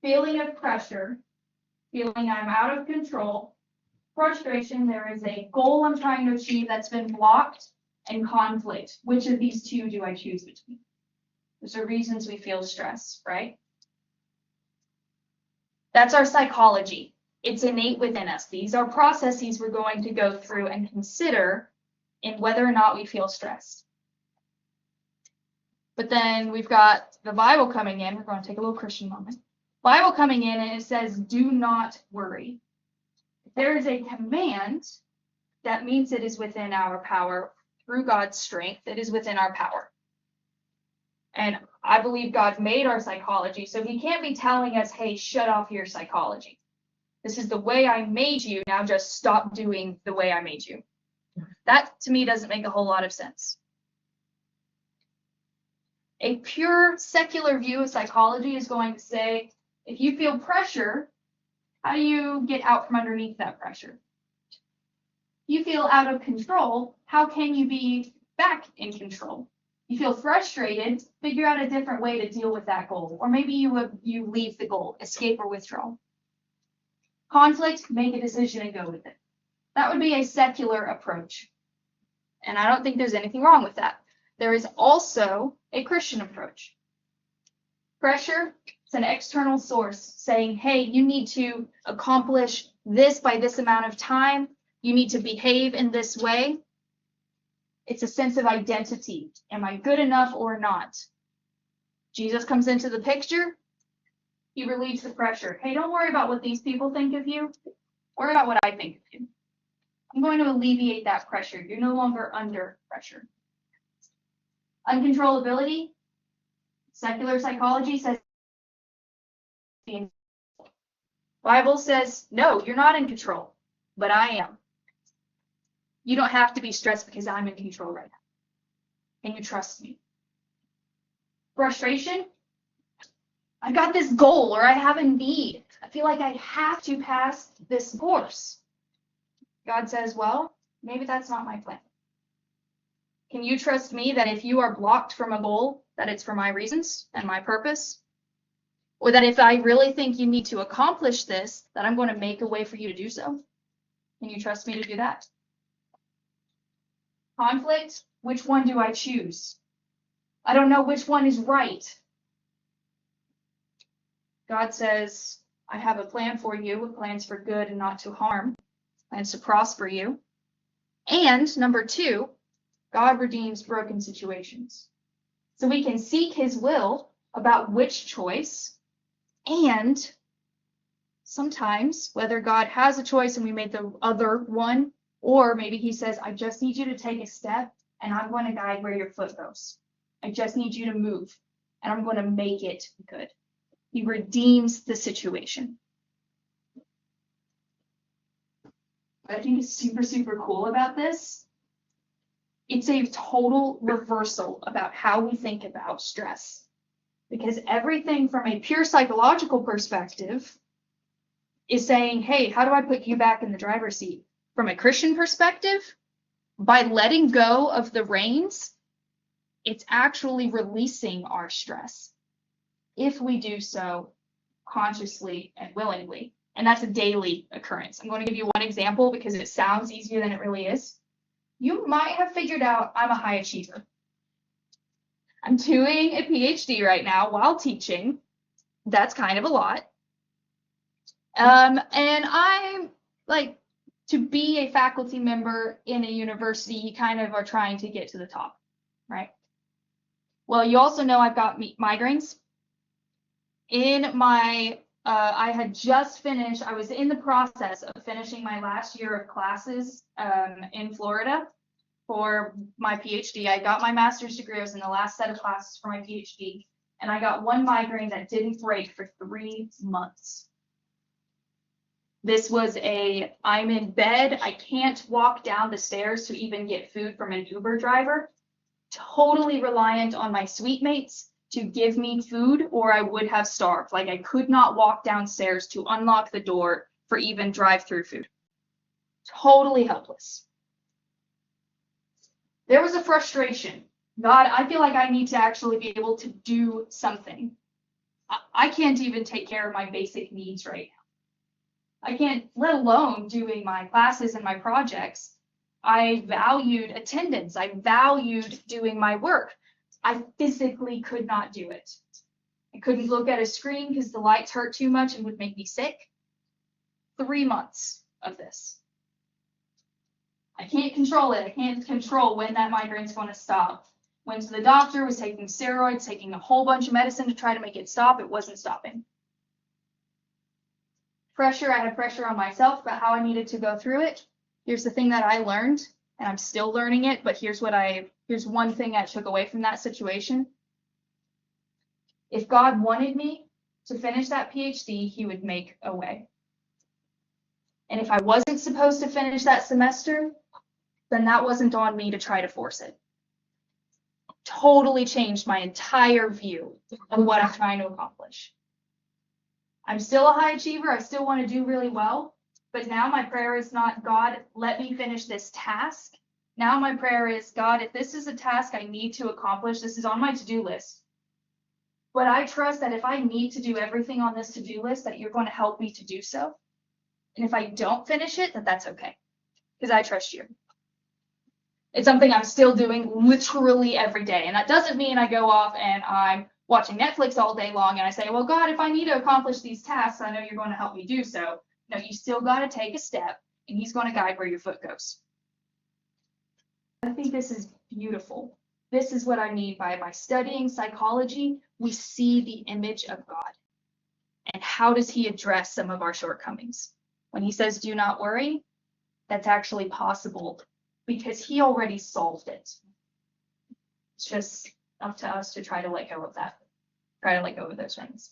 feeling of pressure, feeling I'm out of control, frustration, there is a goal I'm trying to achieve that's been blocked, and conflict. Which of these two do I choose between? Those are reasons we feel stress, right? That's our psychology. It's innate within us. These are processes we're going to go through and consider in whether or not we feel stressed. But then we've got the Bible coming in. We're going to take a little Christian moment. Bible coming in, and it says, do not worry. If there is a command, that means it is within our power. Through God's strength, it is within our power. And I believe God made our psychology, so he can't be telling us, hey, shut off your psychology. This is the way I made you, now just stop doing the way I made you. That, to me, doesn't make a whole lot of sense. A pure secular view of psychology is going to say, if you feel pressure, how do you get out from underneath that pressure? You feel out of control, how can you be back in control? You feel frustrated, figure out a different way to deal with that goal. Or maybe you leave the goal, escape or withdraw. Conflict, make a decision and go with it. That would be a secular approach. And I don't think there's anything wrong with that. There is also a Christian approach. Pressure, it's an external source saying, hey, you need to accomplish this by this amount of time. You need to behave in this way. It's a sense of identity. Am I good enough or not? Jesus comes into the picture. He relieves the pressure. Hey, don't worry about what these people think of you. Worry about what I think of you. I'm going to alleviate that pressure. You're no longer under pressure. Uncontrollability. Secular psychology says Bible says, no, you're not in control, but I am. You don't have to be stressed because I'm in control right now. Can you trust me? Frustration. I got this goal or I have a need. I feel like I have to pass this course. God says, well, maybe that's not my plan. Can you trust me that if you are blocked from a goal, that it's for my reasons and my purpose? Or that if I really think you need to accomplish this, that I'm going to make a way for you to do so? Can you trust me to do that? Conflict, which one do I choose? I don't know which one is right. God says, I have a plan for you, plans for good and not to harm, plans to prosper you. And number 2, God redeems broken situations. So we can seek his will about which choice, and sometimes whether God has a choice and we made the other one, or maybe he says, I just need you to take a step and I'm going to guide where your foot goes. I just need you to move and I'm going to make it good. He redeems the situation. What I think is super, super cool about this, it's a total reversal about how we think about stress. Because everything from a pure psychological perspective is saying, hey, how do I put you back in the driver's seat? From a Christian perspective, by letting go of the reins, it's actually releasing our stress if we do so consciously and willingly. And that's a daily occurrence. I'm going to give you one example because it sounds easier than it really is. You might have figured out I'm a high achiever. I'm doing a PhD right now while teaching. That's kind of a lot. And I'm like, to be a faculty member in a university, you kind of are trying to get to the top, right? Well, you also know I've got migraines. In my, I had just finished, I was in the process of finishing my last year of classes in Florida for my PhD. I got my master's degree. I was in the last set of classes for my PhD, and I got one migraine that didn't break for 3 months. This was I'm in bed, I can't walk down the stairs to even get food from an Uber driver, totally reliant on my suite mates to give me food or I would have starved. Like I could not walk downstairs to unlock the door for even drive-through food. Totally helpless. There was a frustration. God, I feel like I need to actually be able to do something. I can't even take care of my basic needs right now. I can't, let alone doing my classes and my projects. I valued attendance. I valued doing my work. I physically could not do it. I couldn't look at a screen because the lights hurt too much and would make me sick. 3 months of this. I can't control it. I can't control when that migraine's going to stop. Went to the doctor, was taking steroids, taking a whole bunch of medicine to try to make it stop. It wasn't stopping. Pressure, I had pressure on myself about how I needed to go through it. Here's the thing that I learned, and I'm still learning it, but here's one thing I took away from that situation. If God wanted me to finish that PhD, he would make a way. And if I wasn't supposed to finish that semester, then that wasn't on me to try to force it. Totally changed my entire view of what I'm trying to accomplish. I'm still a high achiever. I still want to do really well. But now my prayer is not, God, let me finish this task. Now my prayer is, God, if this is a task I need to accomplish, this is on my to-do list. But I trust that if I need to do everything on this to-do list, that you're going to help me to do so. And if I don't finish it, that's okay. Because I trust you. It's something I'm still doing literally every day. And that doesn't mean I go off and I'm watching Netflix all day long and I say, well, God, if I need to accomplish these tasks, I know you're going to help me do so. No, you still got to take a step, and he's going to guide where your foot goes. I think this is beautiful. This is what I mean by studying psychology, we see the image of God. And how does he address some of our shortcomings? When he says, do not worry, that's actually possible because he already solved it. It's just up to us to try to let go of that, try to let go of those things.